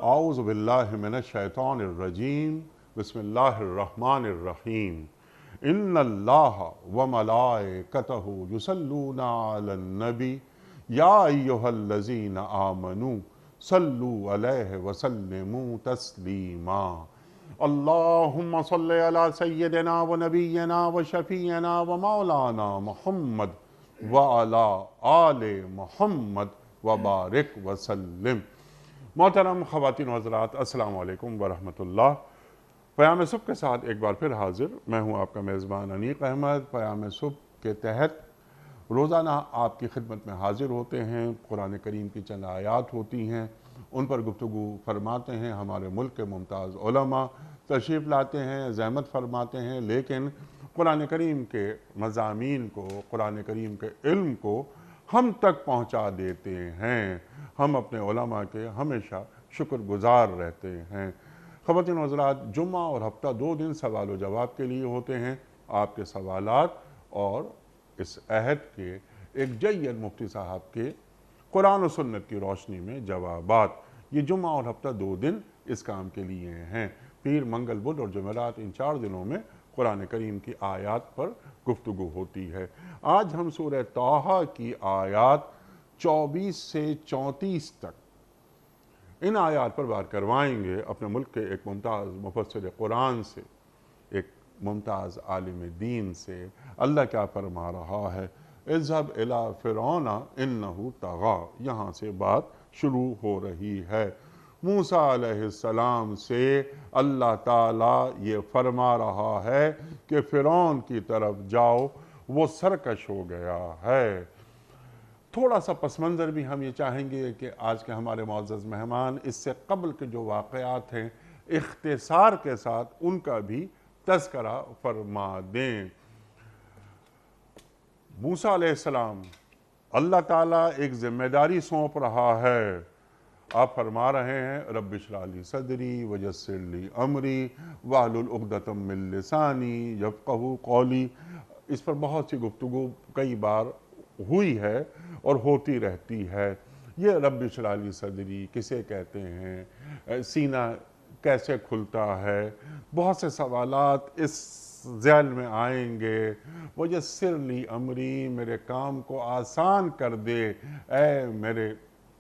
اعوذ باللہ من الشیطان الرجیم بسم اللہ الرحمن الرحیم ان اللہ وملائکتہ یصلون علی النبی یا ایہا الذین آمنوا صلوا علیہ وسلموا تسلیما اللہم صل علی سیدنا و نبینا و شفیعنا و مولانا محمد وعلی آل محمد وبارک وسلم۔ محترم خواتین و حضرات، السلام علیکم ورحمۃ اللہ۔ پیام صبح کے ساتھ ایک بار پھر حاضر میں ہوں آپ کا میزبان انیق احمد۔ پیام صبح کے تحت روزانہ آپ کی خدمت میں حاضر ہوتے ہیں، قرآن کریم کی چند آیات ہوتی ہیں، ان پر گفتگو فرماتے ہیں۔ ہمارے ملک کے ممتاز علماء تشریف لاتے ہیں، زحمت فرماتے ہیں، لیکن قرآن کریم کے مضامین کو، قرآن کریم کے علم کو ہم تک پہنچا دیتے ہیں۔ ہم اپنے علماء کے ہمیشہ شکر گزار رہتے ہیں۔ خواتین و حضرات، جمعہ اور ہفتہ 2 دن سوال و جواب کے لیے ہوتے ہیں۔ آپ کے سوالات اور اس عہد کے ایک جید مفتی صاحب کے قرآن و سنت کی روشنی میں جوابات، یہ جمعہ اور ہفتہ 2 دن اس کام کے لیے ہیں۔ پیر، منگل، بدھ اور جمعرات، ان 4 دنوں میں قرآن کریم کی آیات پر گفتگو ہوتی ہے۔ آج ہم سورہ طٰہٰ کی آیات 24 سے 34 تک ان آیات پر بات کروائیں گے اپنے ملک کے ایک ممتاز مفسر قرآن سے، ایک ممتاز عالم دین سے۔ اللہ کیا فرما رہا ہے؟ اذهب الى فرعون انه طغى، یہاں سے بات شروع ہو رہی ہے۔ موسیٰ علیہ السلام سے اللہ تعالیٰ یہ فرما رہا ہے کہ فرعون کی طرف جاؤ، وہ سرکش ہو گیا ہے۔ تھوڑا سا پس منظر بھی ہم یہ چاہیں گے کہ آج کے ہمارے معزز مہمان اس سے قبل کے جو واقعات ہیں اختصار کے ساتھ ان کا بھی تذکرہ فرما دیں۔ موسیٰ علیہ السلام، اللہ تعالیٰ ایک ذمہ داری سونپ رہا ہے۔ آپ فرما رہے ہیں رب اشرح لی صدری ویسر لی امری واحلل عقدۃ من لسانی یفقہوا قولی۔ اس پر بہت سی گفتگو کئی بار ہوئی ہے اور ہوتی رہتی ہے۔ یہ رب اشرح لی صدری کسے کہتے ہیں؟ سینہ کیسے کھلتا ہے؟ بہت سے سوالات اس ذیل میں آئیں گے۔ ویسر لی امری، میرے کام کو آسان کر دے اے میرے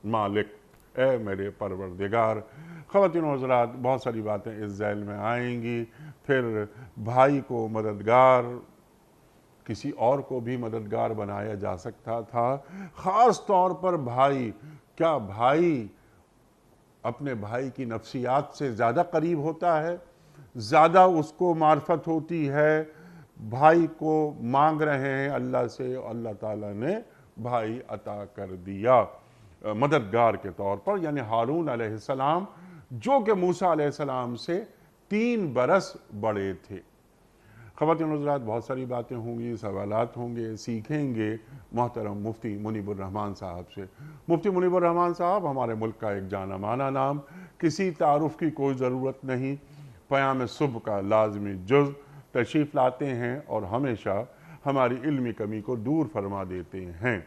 مالک، اے میرے پروردگار۔ خواتین و حضرات، بہت ساری باتیں اس ذیل میں آئیں گی۔ پھر بھائی کو مددگار، کسی اور کو بھی مددگار بنایا جا سکتا تھا، خاص طور پر بھائی۔ کیا بھائی اپنے بھائی کی نفسیات سے زیادہ قریب ہوتا ہے؟ زیادہ اس کو معرفت ہوتی ہے؟ بھائی کو مانگ رہے ہیں اللہ سے، اللہ تعالیٰ نے بھائی عطا کر دیا مددگار کے طور پر، یعنی ہارون علیہ السلام، جو کہ موسیٰ علیہ السلام سے 3 برس بڑے تھے۔ خواتین و حضرات، بہت ساری باتیں ہوں گی، سوالات ہوں گے، سیکھیں گے محترم مفتی منیب الرحمان صاحب سے۔ مفتی منیب الرحمان صاحب ہمارے ملک کا ایک جانا مانا نام، کسی تعارف کی کوئی ضرورت نہیں، پیام صبح کا لازمی جز، تشریف لاتے ہیں اور ہمیشہ ہماری علمی کمی کو دور فرما دیتے ہیں۔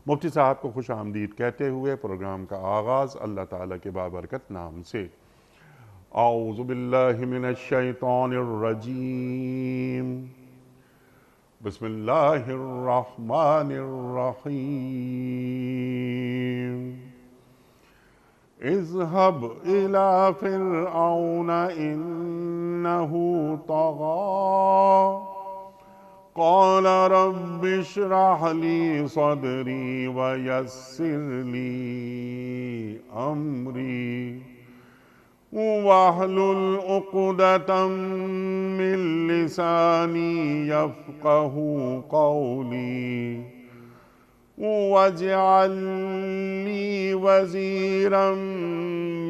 مفتی صاحب کو خوش آمدید کہتے ہوئے پروگرام کا آغاز اللہ تعالیٰ کے بابرکت نام سے۔ اعوذ باللہ من الشیطان الرجیم بسم اللہ الرحمن الرحیم اذهب إلى فرعون إنه طغى قال رب اشرح لي صدري ويسر لي أمري واحلل عقدة من لساني يفقهوا قولي واجعل لي وزيرا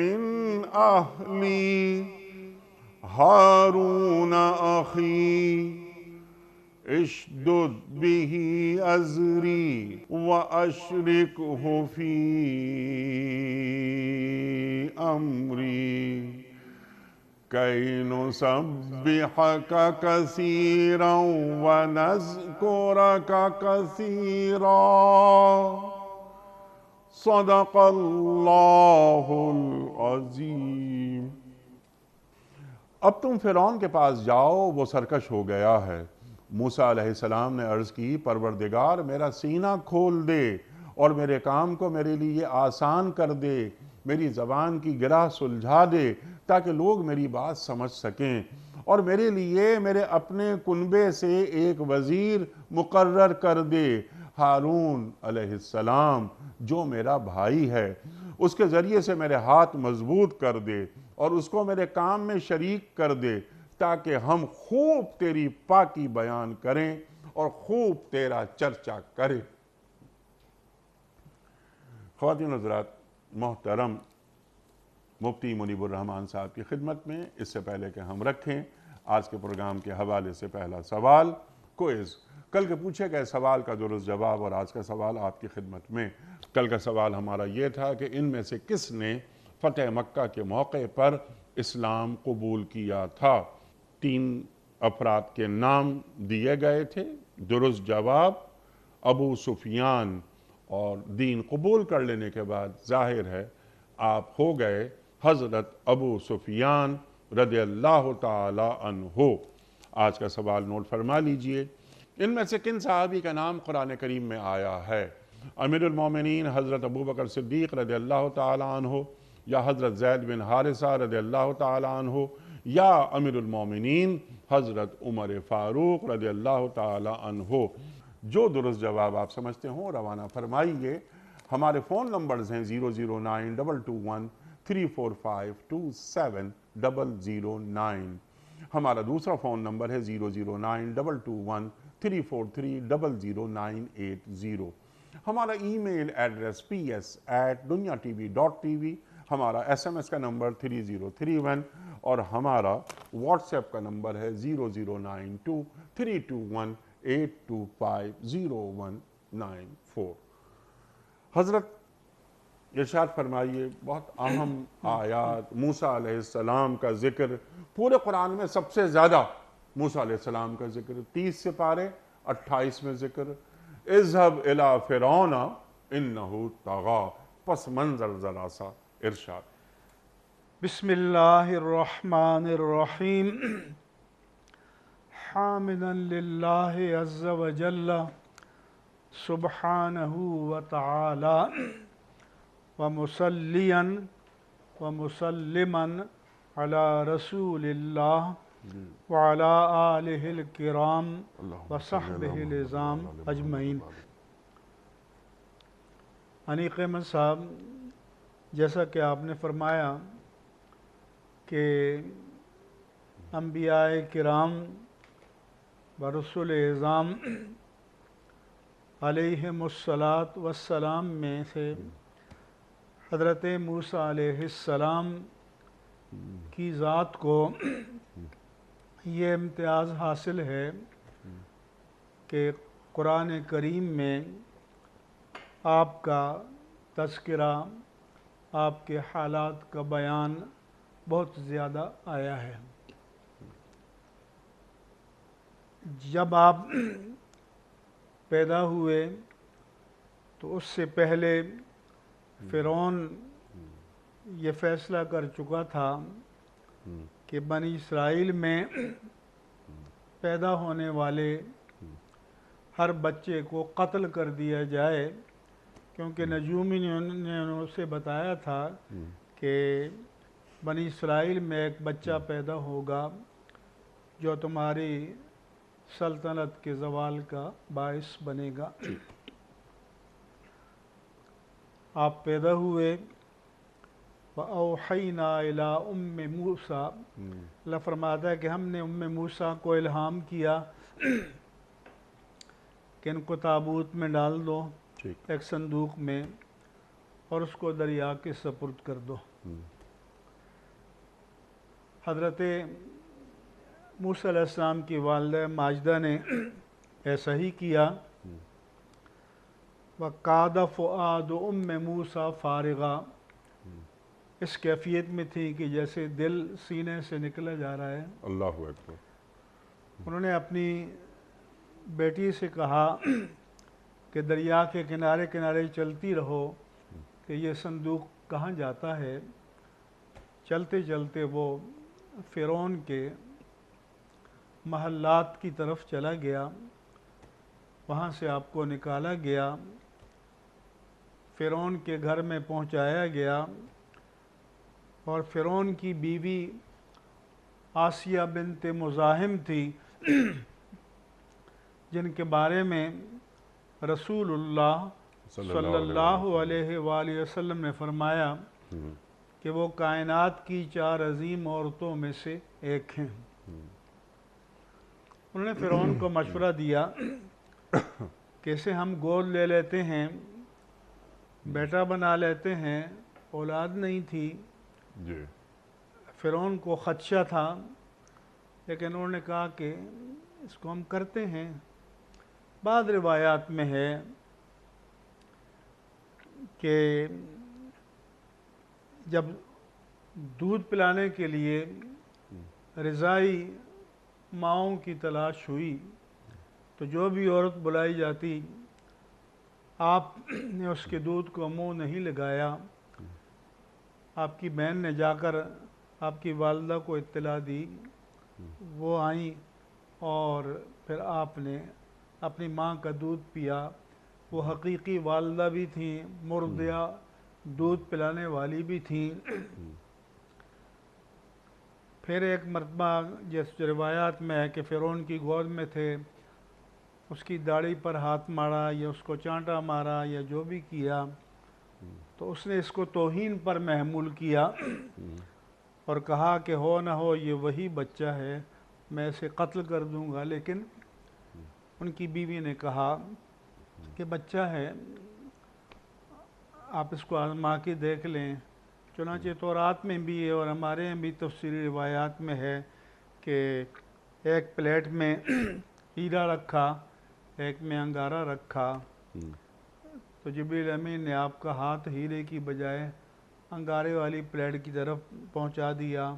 من أهلي هارون أخي اشدد به أزري وأشركه في أمري كي نسبحك كثيرا ونذكرك كثيرا صدق اللہ العظیم۔ اب تم فرعون کے پاس جاؤ، وہ سرکش ہو گیا ہے۔ موسیٰ علیہ السلام نے عرض کی، پروردگار میرا سینہ کھول دے اور میرے کام کو میرے لیے آسان کر دے، میری زبان کی گرہ سلجھا دے تاکہ لوگ میری بات سمجھ سکیں، اور میرے لیے میرے اپنے کنبے سے ایک وزیر مقرر کر دے، ہارون علیہ السلام جو میرا بھائی ہے، اس کے ذریعے سے میرے ہاتھ مضبوط کر دے اور اس کو میرے کام میں شریک کر دے تاکہ ہم خوب تیری پاکی بیان کریں اور خوب تیرا چرچا کریں۔ خواتین حضرات، محترم مفتی منیب الرحمان صاحب کی خدمت میں اس سے پہلے کہ ہم رکھیں آج کے پروگرام کے حوالے سے پہلا سوال، کوئز۔ کل کے پوچھے گئے سوال کا درست جواب اور آج کا سوال آپ کی خدمت میں۔ کل کا سوال ہمارا یہ تھا کہ ان میں سے کس نے فتح مکہ کے موقع پر اسلام قبول کیا تھا؟ 3 افراد کے نام دیے گئے تھے۔ درست جواب ابو سفیان، اور دین قبول کر لینے کے بعد ظاہر ہے آپ ہو گئے حضرت ابو سفیان رضی اللہ تعالی عنہ۔ آج کا سوال نوٹ فرما لیجئے، ان میں سے کن صحابی کا نام قرآن کریم میں آیا ہے؟ امیر المومنین حضرت ابوبکر صدیق رضی اللہ تعالی عنہ، یا حضرت زید بن حارثہ رضی اللہ تعالی عنہ، یا امیر المومنین حضرت عمر فاروق رضی اللہ تعالی عنہ؟ جو درست جواب آپ سمجھتے ہوں روانہ فرمائیے۔ ہمارے فون نمبرز ہیں 00922134527 ہمارا دوسرا فون نمبر ہے 009221343000980۔ ہمارا ای میل ایڈریس ps@dunyatv.tv، ہمارا SMS کا نمبر 3031، اور ہمارا واٹس ایپ کا نمبر ہے 0092321825019 حضرت ارشاد فرمائیے، بہت اہم آیات موسیٰ علیہ السلام کا ذکر پورے قرآن میں سب سے زیادہ موسیٰ علیہ السلام کا ذکر 30 سپارے 28 میں ذکر، اذهب الى فرعون انه طغى، پس منظر ذرا سا ارشاد۔ بسم اللہ الرحمن الرحیم، حامدا للہ عز وجل سبحانہ وتعالی ومصلیا ومسلما علی رسول اللہ وعلی آلہ الکرام وصحبہ العظام اجمعین۔ انیق احمد صاحب، جیسا کہ آپ نے فرمایا کہ انبیاء کرام و رسول اعظام علیہم الصلاۃ میں سے حضرت موسیٰ علیہ السلام کی ذات کو یہ امتیاز حاصل ہے کہ قرآن کریم میں آپ کا تذکرہ، آپ کے حالات کا بیان بہت زیادہ آیا ہے۔ جب آپ پیدا ہوئے تو اس سے پہلے فرعون یہ فیصلہ کر چکا تھا کہ بنی اسرائیل میں پیدا ہونے والے ہر بچے کو قتل کر دیا جائے، کیونکہ نجومی نے اسے بتایا تھا کہ بنی اسرائیل میں ایک بچہ پیدا ہوگا جو تمہاری سلطنت کے زوال کا باعث بنے گا۔ آپ پیدا ہوئے، وَأَوْحَيْنَا إِلَىٰ أُمِّ مُوسَىٰ، اللہ فرماتا ہے کہ ہم نے موسیٰ کو الہام کیا کہ ان کو تابوت میں ڈال دو، ایک صندوق میں، اور اس کو دریا کے سپرد کر دو۔ حضرت موسیٰ علیہ السلام کی والدہ ماجدہ نے ایسا ہی کیا۔ وَقَادَ فُؤَادُ أُمِّ مُوسَىٰ فَارِغًا، اس کیفیت میں تھی کہ جیسے دل سینے سے نکلا جا رہا ہے۔ اللہ اکبر۔ انہوں نے اپنی بیٹی سے کہا کہ دریا کے کنارے کنارے چلتی رہو کہ یہ صندوق کہاں جاتا ہے۔ چلتے چلتے وہ فرعون کے محلات کی طرف چلا گیا، وہاں سے آپ کو نکالا گیا، فرعون کے گھر میں پہنچایا گیا، اور فرعون کی بیوی آسیہ بنت مزاحم تھی، جن کے بارے میں رسول اللہ صلی اللہ علیہ وآلہ وسلم نے فرمایا کہ وہ کائنات کی 4 عظیم عورتوں میں سے ایک ہیں۔ انہوں نے فرعون کو مشورہ دیا کہ اسے ہم گود لے لیتے ہیں، بیٹا بنا لیتے ہیں، اولاد نہیں تھی۔ جی فرعون کو خدشہ تھا، لیکن انہوں نے کہا کہ اس کو ہم کرتے ہیں۔ بعض روایات میں ہے کہ جب دودھ پلانے کے لیے رضائی ماؤں کی تلاش ہوئی تو جو بھی عورت بلائی جاتی، آپ نے اس کے دودھ کو منہ نہیں لگایا، آپ کی بہن نے جا کر آپ کی والدہ کو اطلاع دی، وہ آئیں اور پھر آپ نے اپنی ماں کا دودھ پیا۔ وہ حقیقی والدہ بھی تھیں، مرضعہ دودھ پلانے والی بھی تھیں۔ پھر ایک مرتبہ جس روایات میں ہے کہ فرعون کی گود میں تھے، اس کی داڑھی پر ہاتھ مارا یا اس کو چانٹا مارا یا جو بھی کیا، تو اس نے اس کو توہین پر محمول کیا اور کہا کہ ہو نہ ہو یہ وہی بچہ ہے، میں اسے قتل کر دوں گا۔ لیکن ان کی بیوی نے کہا کہ بچہ ہے، آپ اس کو آزما کے دیکھ لیں۔ چنانچہ تورات میں بھی ہے اور ہمارے یہاں بھی تفسیری روایات میں ہے کہ ایک پلیٹ میں ہیرا رکھا، ایک میں انگارہ رکھا، تو جبریل امین نے آپ کا ہاتھ ہیرے کی بجائے انگارے والی پلیٹ کی طرف پہنچا دیا۔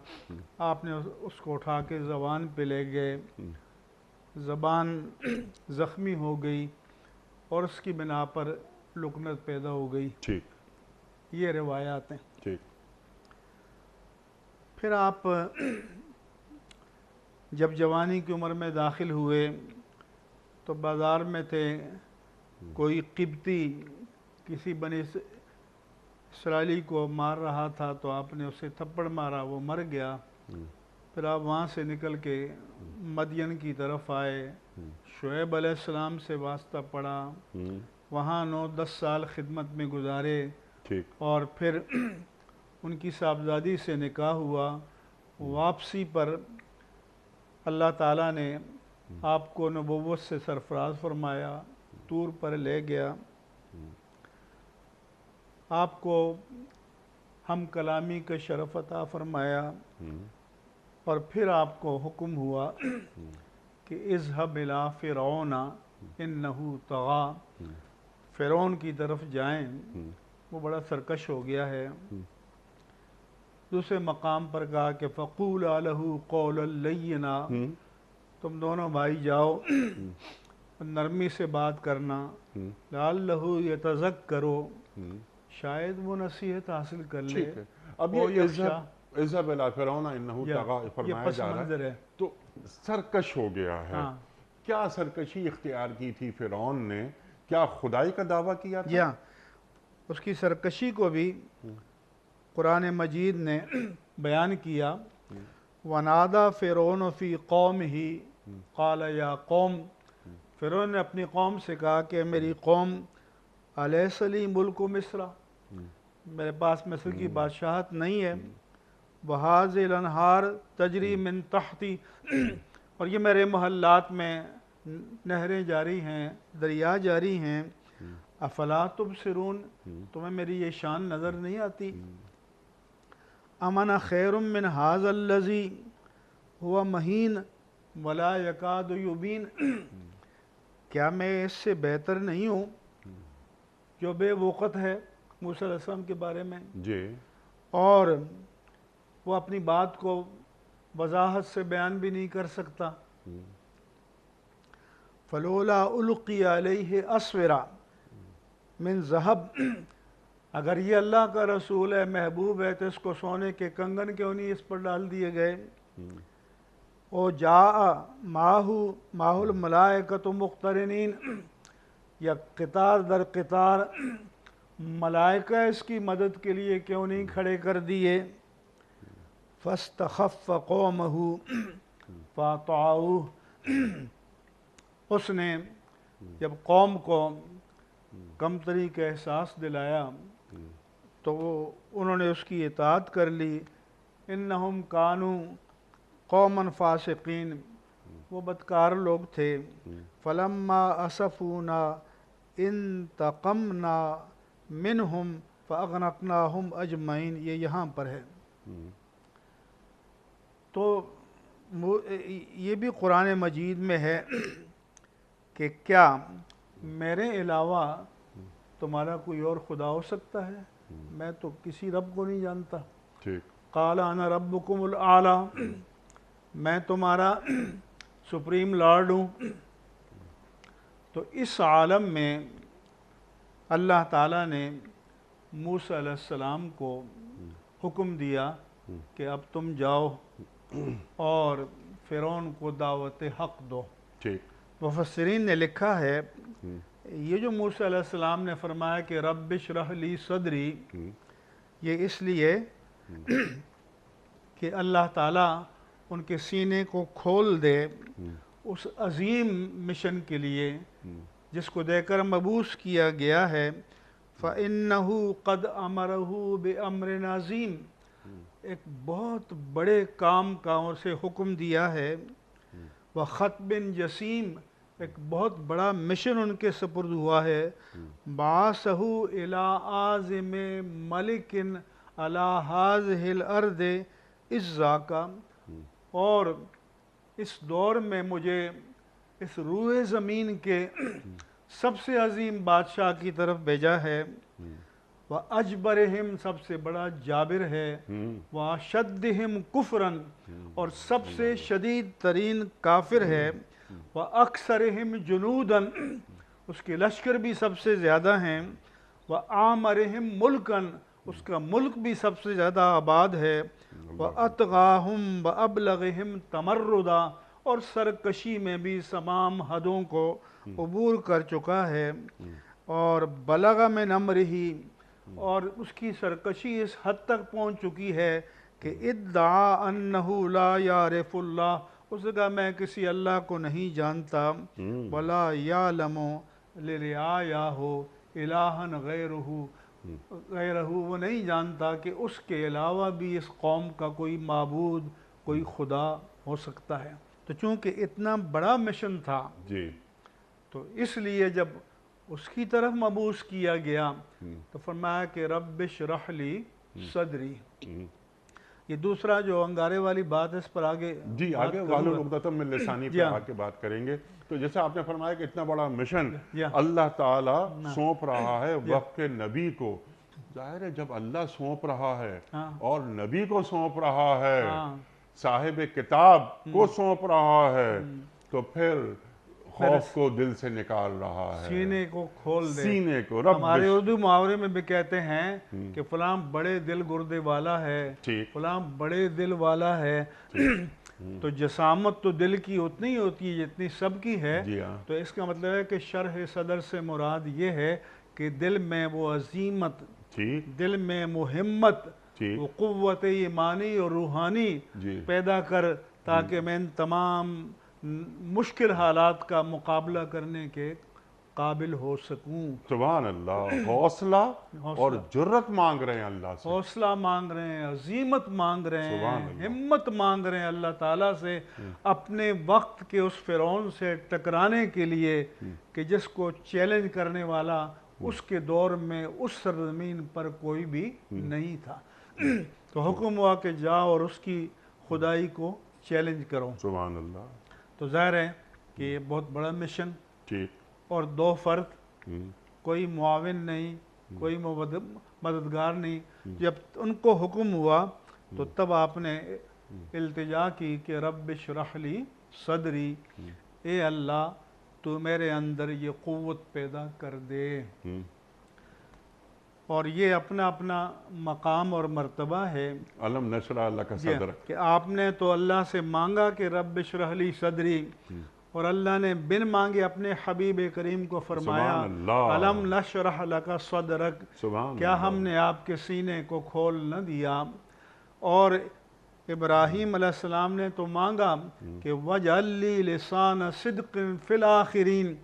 آپ نے اس کو اٹھا کے زبان پہ لے گئے، زبان زخمی ہو گئی اور اس کی بنا پر لکنت پیدا ہو گئی۔ ٹھیک، یہ روایات ہیں۔ ٹھیک، پھر آپ جب جوانی کی عمر میں داخل ہوئے تو بازار میں تھے، کوئی قبطی کسی بنی اسرائیلی کو مار رہا تھا تو آپ نے اسے تھپڑ مارا، وہ مر گیا۔ پھر آپ وہاں سے نکل کے مدین کی طرف آئے، شعیب علیہ السلام سے واسطہ پڑا، وہاں 9-10 سال خدمت میں گزارے، ٹھیک، اور پھر ان کی صاحبزادی سے نکاح ہوا۔ واپسی پر اللہ تعالیٰ نے آپ کو نبوت سے سرفراز فرمایا، طور پر لے گیا، آپ کو ہم کلامی کا شرف عطا فرمایا، اور پھر آپ کو حکم ہوا کہ اذهب الى فرعون انه طغى، فرعون کی طرف جائیں، وہ بڑا سرکش ہو گیا ہے۔ دوسرے مقام پر کہا کہ فقولا له قولا لینا، تم دونوں بھائی جاؤ نرمی سے بات کرنا، لعلہ یتذکر، شاید وہ نصیحت حاصل کر لے۔ ٹھیک ہے۔ اب یہ اذهب الى فرعون انه طغى یہ فرمایا پس جا رہا منظر ہے۔ تو سرکش ہو گیا ہے۔ ہاں، کیا سرکشی اختیار کی تھی فرعون نے؟ کیا خدائی کا دعویٰ کیا تھا؟ یا اس کی سرکشی کو بھی قرآن مجید نے بیان کیا۔ وَنَادَى فِرْعَوْنُ فِي قَوْمِهِ قَالَ يَا قَوْمِ، فرعون نے اپنی قوم سے کہا کہ میری قوم أَلَيْسَ لِي مُلْكُ مصر، میرے پاس مصر کی بادشاہت نہیں ہے، وَهَٰذِهِ الْأَنْهَارُ تَجْرِي مِن تَحْتِي، اور یہ میرے محلات میں نہریں جاری ہیں، دریا جاری ہیں، افلا تبصرون، تمہیں میری یہ شان نظر نہیں آتی؟ امن خیر من ھذا الذی هو مہین ولا یکاد یبین، کیا میں اس سے بہتر نہیں ہوں جو بے وقت ہے موسیٰ علیہ السلام کے بارے میں، جی، اور وہ اپنی بات کو وضاحت سے بیان بھی نہیں کر سکتا۔ فلولا القی علیہ اسورہ من ذہب، اگر یہ اللہ کا رسول ہے، محبوب ہے، تو اس کو سونے کے کنگن کیوں نہیں اس پر ڈال دیے گئے؟ او جا ماہ الملائکۃ مقترنین، یا قطار در قطار ملائکہ اس کی مدد کے لیے کیوں نہیں کھڑے کر دیے؟ فاستخف قومہ فاطاعوہ، اس نے جب قوم کو کمتری کا احساس دلایا تو انہوں نے اس کی اطاعت کر لی۔ انہم کانوا قوما فاسقین، وہ بدکار لوگ تھے۔ فلما اسفونا انتقمنا منہم فاغرقناہم اجمعین، یہ یہاں پر ہے۔ تو یہ بھی قرآن مجید میں ہے کہ کیا میرے علاوہ تمہارا کوئی اور خدا ہو سکتا ہے؟ میں تو کسی رب کو نہیں جانتا۔ قال انا ربکم الاعلی، میں تمہارا سپریم لارڈ ہوں۔ تو اس عالم میں اللہ تعالیٰ نے موسیٰ علیہ السلام کو حکم دیا کہ اب تم جاؤ اور فرعون کو دعوت حق دو۔ مفسرین نے لکھا ہے یہ جو موسیٰ علیہ السلام نے فرمایا کہ رب اشرح لی صدری، یہ اس لیے کہ اللہ تعالیٰ ان کے سینے کو کھول دے اس عظیم مشن کے لیے جس کو دے کر مبعوث کیا گیا ہے۔ فَإِنَّهُ قَدْ أَمَرَهُ بِأَمْرٍ عَظِيمٍ، ایک بہت بڑے کام کا اسے حکم دیا ہے۔ وَخَطْبٍ جَسِيمٍ، ایک بہت بڑا مشن ان کے سپرد ہوا ہے۔ بَعَثَهُ إِلَىٰ عَازِمِ مَلِكٍ عَلَىٰ هَٰذِهِ الْأَرْضِ إِذْ ذَاكَ، اور اس دور میں مجھے اس روئے زمین کے سب سے عظیم بادشاہ کی طرف بھیجا ہے۔ وَأَجْبَرِهِمْ، سب سے بڑا جابر ہے۔ وَأَشَدِّهِمْ كُفْرًا، اور سب سے شدید ترین کافر ہے۔ وَأَكْثَرِهِمْ جُنُودًا، اس کے لشکر بھی سب سے زیادہ ہیں۔ وَأَعْمَرِهِمْ مُلْكًا، اس کا ملک بھی سب سے زیادہ آباد ہے۔ وَأَطْغَاهُمْ وَأَبْلَغِهِمْ تَمَرُّدًا، اور سرکشی میں بھی تمام حدوں کو عبور کر چکا ہے۔ اور بلغ من امرہ، اور اس کی سرکشی اس حد تک پہنچ چکی ہے کہ ادعا انہ لا یعرف اللہ، اس نے کہا میں کسی اللہ کو نہیں جانتا۔ ولا یعلم لرعایاہ الہا غیرہ، وہ نہیں جانتا کہ اس کے علاوہ بھی اس قوم کا کوئی معبود، کوئی خدا ہو سکتا ہے۔ تو چونکہ اتنا بڑا مشن تھا تو اس لیے جب اس کی طرف مبعوث کیا گیا تو فرمایا کہ رب اشرح لی صدری۔ یہ دوسرا جو انگارے والی بات ہے اس پر آگے آگے واحلل عقدۃ من لسانی پہ آ کے بات کریں گے۔ تو جیسے آپ نے فرمایا کہ اتنا بڑا مشن اللہ تعالیٰ سونپ رہا ہے وقت کے نبی کو، ظاہر ہے جب اللہ سونپ رہا ہے اور نبی کو سونپ رہا ہے، صاحب کتاب کو سونپ رہا ہے، تو پھر خوف کو دل سے نکال رہا ہے، سینے کو کھول دے۔ سینے کو رب، ہمارے اردو محاورے میں بھی کہتے ہیں کہ فلاں بڑے دل گردے والا ہے، فلاں بڑے دل والا ہے۔ تو جسامت تو دل کی اتنی ہوتی ہے جتنی سب کی ہے۔ تو اس کا مطلب ہے کہ شرح صدر سے مراد یہ ہے کہ دل میں وہ عظیمت، دل میں وہ ہمت، وہ قوت ایمانی اور روحانی پیدا کر، تاکہ میں ان تمام مشکل حالات کا مقابلہ کرنے کے قابل ہو سکوں۔ سبحان اللہ، حوصلہ اور جرت مانگ رہے ہیں اللہ سے، حوصلہ مانگ رہے ہیں، عظیمت مانگ رہے ہیں، ہمت مانگ رہے ہیں اللہ تعالیٰ سے اپنے وقت کے اس فرعون سے ٹکرانے کے لیے کہ جس کو چیلنج کرنے والا اس کے دور میں اس سرزمین پر کوئی بھی نہیں تھا۔ تو حکم ہوا کہ جاؤ اور اس کی خدائی کو چیلنج کرو۔ سبحان اللہ۔ تو ظاہر ہے کہ یہ بہت بڑا مشن، اور دو فرد، کوئی معاون نہیں، کوئی مددگار نہیں۔ جب ان کو حکم ہوا تو تب آپ نے التجا کی کہ رب اشرح لی صدری، اے اللہ تو میرے اندر یہ قوت پیدا کر دے۔ اور یہ اپنا اپنا مقام اور مرتبہ ہے علم نشرح لک صدرک، کہ آپ نے تو اللہ سے مانگا کہ رب اشرح لی صدری، اور اللہ نے بن مانگے اپنے حبیب کریم کو فرمایا سبحان اللہ، علم نشرح لک صدرک، سبحان کیا اللہ، ہم نے آپ کے سینے کو کھول نہ دیا؟ اور ابراہیم علیہ السلام نے تو مانگا کہ وَجْعَلْ لِي لِسَانَ صِدْقٍ فِي الْآخِرِينَ،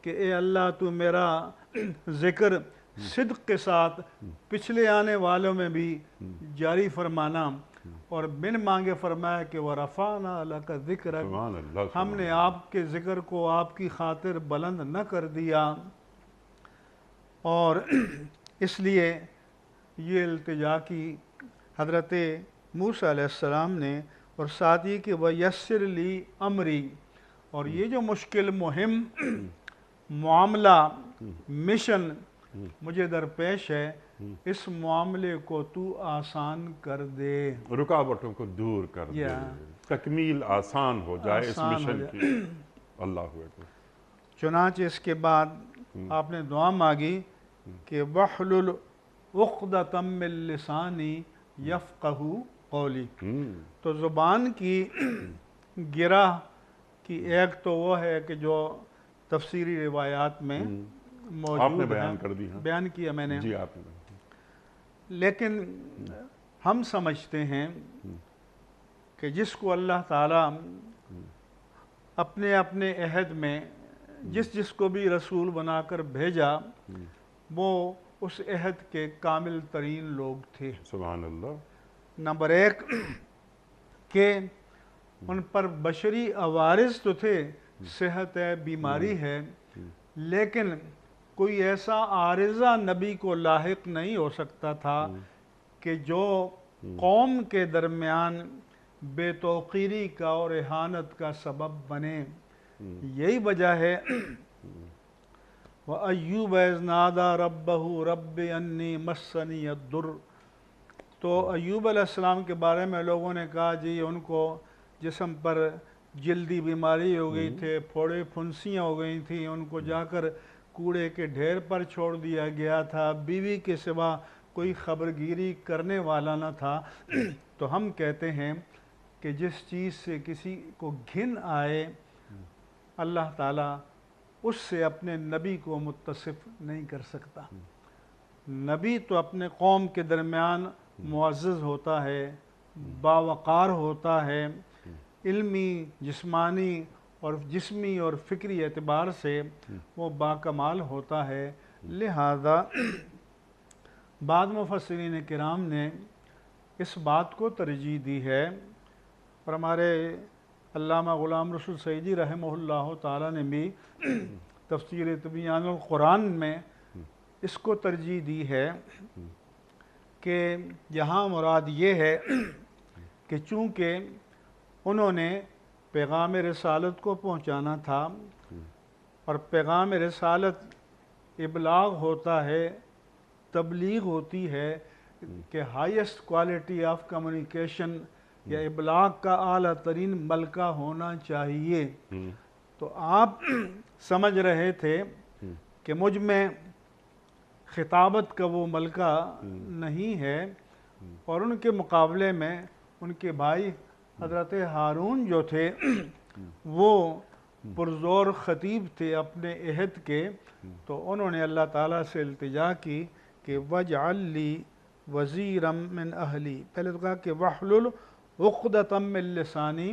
کہ اے اللہ تو میرا ذکر صدق کے ساتھ پچھلے آنے والوں میں بھی جاری فرمانا، اور بن مانگے فرمایا کہ وَرَفَعْنَا لَكَ ذِكْرَكَ، سبحان اللہ، ہم نے آپ کے ذکر کو آپ کی خاطر بلند نہ کر دیا۔ اور اس لیے یہ التجا کی حضرت موسیٰ علیہ السلام نے، اور ساتھ ہی کہ وَيَسِّرْ لِي أَمْرِي، اور یہ جو مشکل مہم معاملہ مشن مجھے درپیش ہے، اس معاملے کو تو آسان کر دے، رکاوٹوں کو دور کر دے، تکمیل آسان ہو جائے اس آسان ہو مشن جائے۔ کی۔ اللہ اکبر۔ چنانچہ اس کے بعد آپ نے دعا مانگی کہ وَحْلُلْ عُقْدَةً مِّن لِّسَانِي يَفْقَهُ قَوْلِي، تو زبان کی گرہ کی ایک تو وہ ہے کہ جو تفسیری روایات میں موجود آپ نے ہے، بیان کر دی، ہاں بیان کیا میں نے، جی آپ نے، لیکن ہم سمجھتے ہیں کہ جس کو اللہ تعالیٰ اپنے اپنے عہد میں جس کو بھی رسول بنا کر بھیجا، وہ اس عہد کے کامل ترین لوگ تھے۔ سبحان اللہ، نمبر ایک کہ ان پر بشری عوارض تو تھے، صحت ہے، بیماری ہے، لیکن کوئی ایسا عارضہ نبی کو لاحق نہیں ہو سکتا تھا کہ جو قوم کے درمیان بے توقیری کا اور اہانت کا سبب بنے۔ یہی وجہ ہے وَأَيُّوبَ إِذْ نَادَى رَبَّهُ رَبِّ أَنِّي مَسَّنِيَ الضُّرُّ، تو ایوب علیہ السلام کے بارے میں لوگوں نے کہا جی ان کو جسم پر جلدی بیماری ہو گئی تھے، پھوڑے پھنسیاں ہو گئی تھیں، ان کو جا کر کوڑے کے ڈھیر پر چھوڑ دیا گیا تھا، بیوی کے سوا کوئی خبرگیری کرنے والا نہ تھا۔ تو ہم کہتے ہیں کہ جس چیز سے کسی کو گھن آئے، اللہ تعالیٰ اس سے اپنے نبی کو متصف نہیں کر سکتا۔ نبی تو اپنے قوم کے درمیان معزز ہوتا ہے، باوقار ہوتا ہے، علمی، جسمانی اور جسمی اور فکری اعتبار سے وہ باکمال ہوتا ہے۔ لہذا بعض مفسرین کرام نے اس بات کو ترجیح دی ہے، اور ہمارے علامہ غلام رسول سعیدی رحمہ اللہ تعالیٰ نے بھی تفسیر تبیان القرآن میں اس کو ترجیح دی ہے کہ یہاں مراد یہ ہے کہ چونکہ انہوں نے پیغام رسالت کو پہنچانا تھا، اور پیغام رسالت ابلاغ ہوتا ہے، تبلیغ ہوتی ہے کہ ہائیسٹ کوالٹی آف کمیونیکیشن یا ابلاغ کا اعلیٰ ترین ملکہ ہونا چاہیے۔ تو آپ سمجھ رہے تھے کہ مجھ میں خطابت کا وہ ملکہ نہیں ہے، اور ان کے مقابلے میں ان کے بھائی حضرت ہارون جو تھے وہ پرزور خطیب تھے اپنے عہد کے، تو انہوں نے اللہ تعالیٰ سے التجا کی کہ وَاجْعَلْ لِي وَزِيرًا مِّنْ أَهْلِي، پہلے تو کہا کہ وَاحْلُلْ عُقْدَةً مِّن لِّسَانِي،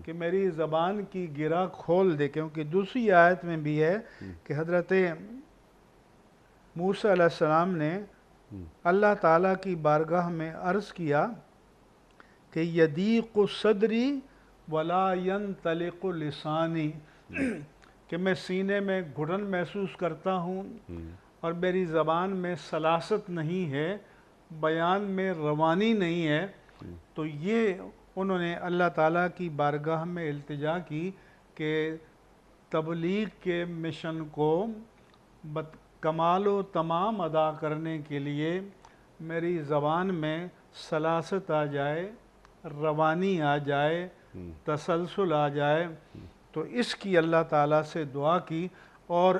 کہ میری زبان کی گرہ کھول دے، کیونکہ دوسری آیت میں بھی ہے کہ حضرت موسیٰ علیہ السلام نے اللہ تعالیٰ کی بارگاہ میں عرض کیا کہ یضیق صدری ولا ینطلق لسانی، کہ میں سینے میں گھٹن محسوس کرتا ہوں اور میری زبان میں سلاست نہیں ہے، بیان میں روانی نہیں ہے۔ تو یہ انہوں نے اللہ تعالیٰ کی بارگاہ میں التجا کی کہ تبلیغ کے مشن کو کمال و تمام ادا کرنے کے لیے میری زبان میں سلاست آ جائے، روانی آ جائے، تسلسل آ جائے۔ تو اس کی اللہ تعالیٰ سے دعا کی، اور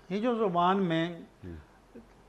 یہ جو زبان میں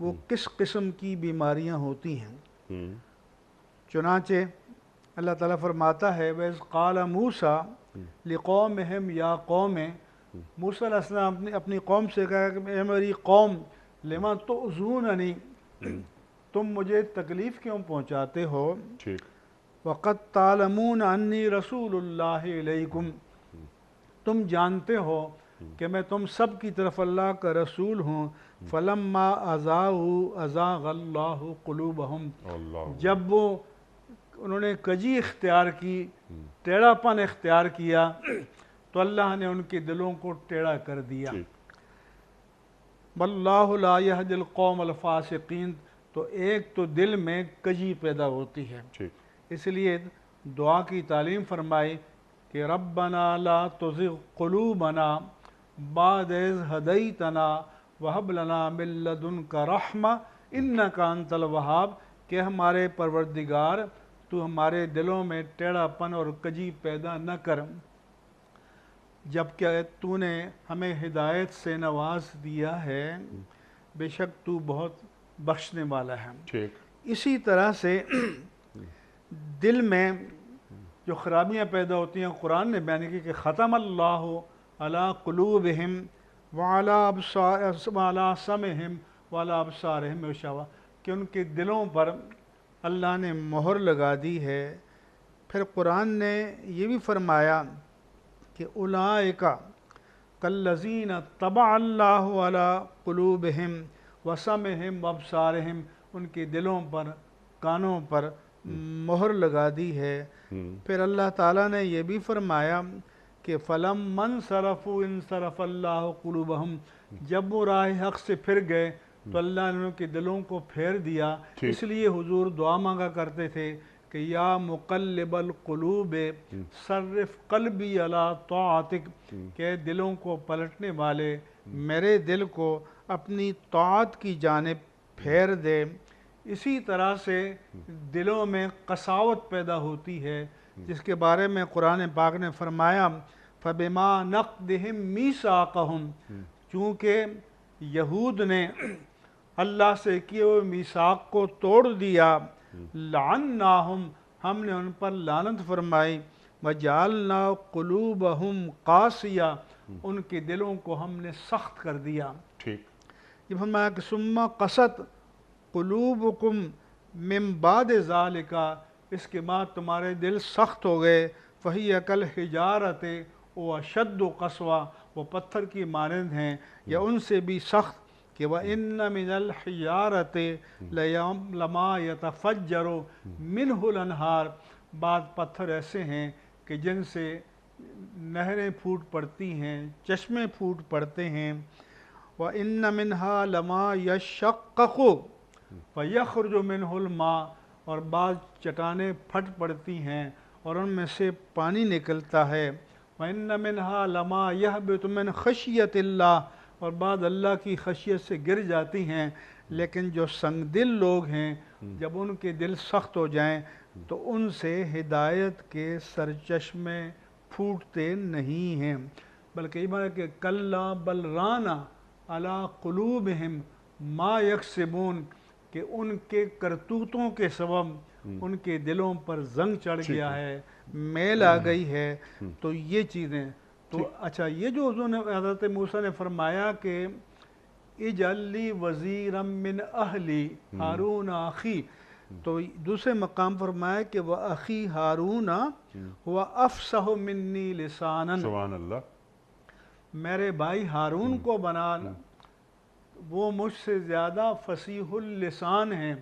وہ کس قسم کی بیماریاں ہوتی ہیں۔ ہم، چنانچہ اللہ تعالیٰ فرماتا ہے وَإِذْ قَالَ مُوسَىٰ لِقَوْمِهِمْ يَا قَوْمِ، موسیٰ علیہ السلام اپنی قوم سے کہا کہ اے میری قوم لِمَ تُؤْذُونَنِی، تم مجھے تکلیف کیوں پہنچاتے ہو، ٹھیک، وَقَدْ تَعْلَمُونَ أَنِّی رَسُولُ اللَّهِ إِلَيْکُمْ، تم جانتے ہو کہ میں تم سب کی طرف اللہ کا رسول ہوں۔ فَلَمَّا أَزَاغُوا أَزَاغَ اللَّهُ قُلُوبَهُمْ، اللہ، جب وہ انہوں نے کجی اختیار کی، ٹیڑھا پن اختیار کیا، تو اللہ نے ان کے دلوں کو ٹیڑھا کر دیا۔ ٹھیک، وَاللَّهُ لَا يَهْدِي الْقَوْمَ الْفَاسِقِينَ، تو ایک تو دل میں کجی پیدا ہوتی ہے، ٹھیک، اس لیے دعا کی تعلیم فرمائی کہ ربنا لا تزغ قلوبنا بعد اذ ہدیتنا وہب لنا من لدنک رحمہ انک انت الوہاب، کہ ہمارے پروردگار تو ہمارے دلوں میں ٹیڑھا پن اور کجی پیدا نہ کر، جبکہ تو نے ہمیں ہدایت سے نواز دیا ہے، بے شک تو بہت بخشنے والا ہے۔ ٹھیک، اسی طرح سے دل میں جو خرابیاں پیدا ہوتی ہیں، قرآن نے بیان کی کہ ختم اللہ علی قلوبہم وعلی سمعہم وعلی ابصارہم غشاوہ، کہ ان کے دلوں پر اللہ نے مہر لگا دی ہے۔ پھر قرآن نے یہ بھی فرمایا کہ اولئک کالذین طبع اللہ علی قلوبہم وسمعہم وابصارہم، ان کے دلوں پر، کانوں پر مہر لگا دی ہے۔ پھر اللہ تعالیٰ نے یہ بھی فرمایا کہ فَلَمَّا انصَرَفُوا انصَرَفَ اللَّهُ قُلُوبَهُمْ، جب وہ راہ حق سے پھر گئے تو اللہ نے ان کے دلوں کو پھیر دیا۔ اس لیے حضور دعا مانگا کرتے تھے کہ یا مقلب القلوب صرف قلبی علی طاعتک، کہ دلوں کو پلٹنے والے میرے دل کو اپنی طاعت کی جانب پھیر دے۔ اسی طرح سے دلوں میں قساوت پیدا ہوتی ہے، جس کے بارے میں قرآن پاک نے فرمایا فَبِمَا نَقْضِهِمْ مِیثَاقَهُمْ، چونکہ یہود نے اللہ سے کیے ہوئے میثاق کو توڑ دیا، لعناہم، ہم نے ان پر لعنت فرمائی، وَجَعَلْنَا قُلُوبَهُمْ قَاسِیَةً، ان کے دلوں کو ہم نے سخت کر دیا۔ ٹھیک، یہ فرمایا کہ ثُمَّ قَسَتْ قُلُوبُكُمْ مِن بَعْدِ ذَلِكَ، اس کے بعد تمہارے دل سخت ہو گئے، فَهِيَ كَالْحِجَارَةِ وَأَشَدُّ قَسْوَةً، وہ پتھر کی مانند ہیں یا ان سے بھی سخت، کہ وَإِنَّ مِنَ الْحِجَارَةِ لَمَا يَتَفَجَّرُ مِنْهُ الْأَنْهَارُ، بعض پتھر ایسے ہیں کہ جن سے نہریں پھوٹ پڑتی ہیں، چشمے پھوٹ پڑتے ہیں۔ وَإِنَّ مِنْهَا لَمَا يَشَّقَّقُ فَيَخْرُجُ مِنْهُ الْمَاءُ، اور بعض چٹانیں پھٹ پڑتی ہیں اور ان میں سے پانی نکلتا ہے۔ وَإِنَّ مِنْهَا لَمَا يَهْبِطُ مِنْ خَشْيَةِ اللَّهِ، اور بعض اللہ کی خشیت سے گر جاتی ہیں۔ لیکن جو سنگ دل لوگ ہیں، جب ان کے دل سخت ہو جائیں تو ان سے ہدایت کے سرچشمے پھوٹتے نہیں ہیں، بلکہ یہ بات ہے کہ کَلَّا بَلْ رَانَ عَلَىٰ قُلُوبِهِمْ مَا يَكْسِبُونَ، کہ ان کے کرتوتوں کے سبب ان کے دلوں پر زنگ چڑھ گیا ہے، میل آ گئی ہے۔ تو یہ چیزیں تو اچھا، یہ جو حضور نے حضرت موسیٰ نے فرمایا کہ اجعل لی وزیرا من اہلی ہارون اخی، تو دوسرے مقام فرمایا کہ وَأَخِي ہارون هُوَ أَفْصَحُ مِنِّي لِسَانًا، سبحان اللہ، میرے بھائی ہارون کو بنا، وہ مجھ سے زیادہ فصیح اللسان ہیں۔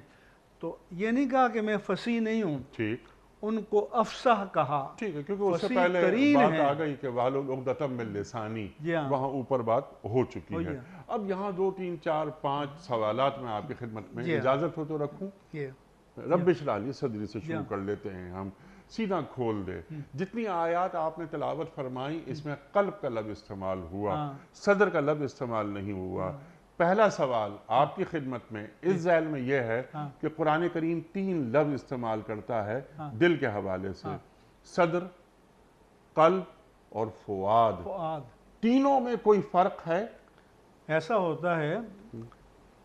تو یہ نہیں کہا کہ میں فصیح نہیں ہوں، ٹھیک، ان کو افصح کہا، ٹھیک ہے، کیونکہ اس سے فصیح پہلے ترین بات ہیں۔ آ گئی کہ وَحْلُلْ عُقْدَةً مِّن لِّسَانِی، جی ہاں، وہاں اوپر بات ہو چکی ہے۔ جی اب یہاں 2 3 4 5 سوالات میں آپ کی خدمت میں جی ہاں، اجازت ہو تو رکھوں؟ یہ رب اشرح لی صدری سے شروع کر لیتے ہیں ہم، سیدھا کھول دے۔ جتنی آیات آپ نے تلاوت فرمائی اس میں قلب کا لفظ استعمال ہوا، صدر کا لفظ استعمال نہیں ہوا۔ پہلا سوال آپ کی خدمت میں اس ذیل میں یہ ہے کہ قرآن کریم 3 لفظ استعمال کرتا ہے دل کے حوالے سے، صدر، قلب اور فؤاد، فؤاد۔ تینوں میں کوئی فرق ہے؟ ایسا ہوتا ہے